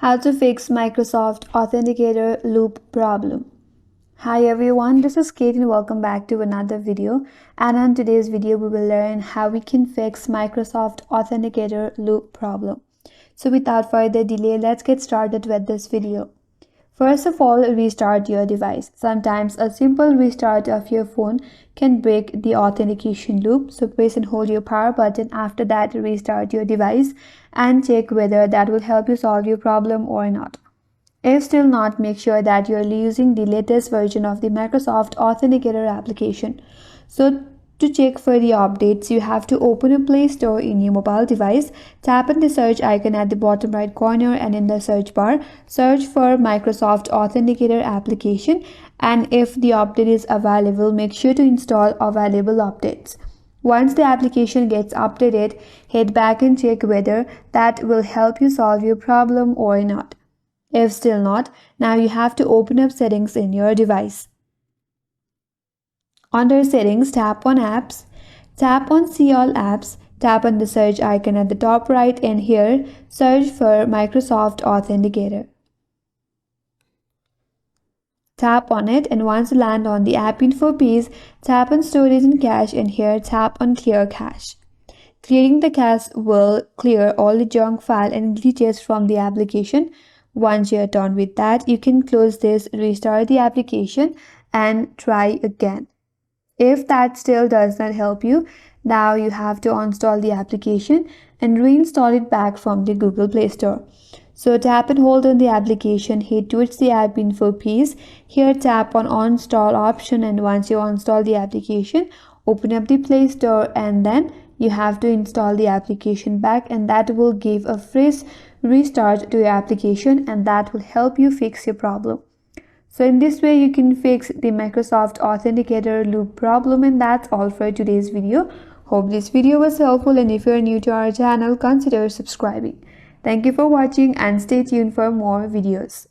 How to fix Microsoft Authenticator loop problem. Hi everyone, this is Kate and welcome back to another video. And on today's video, we will learn how we can fix Microsoft Authenticator loop problem. So without further delay, let's get started with this video. First of all, restart your device. Sometimes a simple restart of your phone can break the authentication loop. So press and hold your power button. After that, restart your device and check whether that will help you solve your problem or not. If still not, make sure that you're using the latest version of the Microsoft Authenticator application. So to check for the updates, you have to open a Play Store in your mobile device, tap on the search icon at the bottom right corner, and in the search bar, search for Microsoft Authenticator application, and if the update is available, make sure to install available updates. Once the application gets updated, head back and check whether that will help you solve your problem or not. If still not, now you have to open up settings in your device. Under settings, tap on apps, tap on see all apps, tap on the search icon at the top right, and here search for Microsoft Authenticator. Tap on it, and once you land on the app info page, tap on storage and cache, and here tap on clear cache. Clearing the cache will clear all the junk file and glitches from the application. Once you're done with that, you can close this, restart the application, and try again. If that still does not help you, now you have to uninstall the application and reinstall it back from the Google Play Store. So tap and hold on the application, head towards the app info page. Here tap on uninstall option, and once you uninstall the application, open up the Play Store, and then you have to install the application back, and that will give a fresh restart to your application, and that will help you fix your problem. So in this way, you can fix the Microsoft Authenticator loop problem, and that's all for today's video. Hope this video was helpful, and if you're new to our channel, consider subscribing. Thank you for watching and stay tuned for more videos.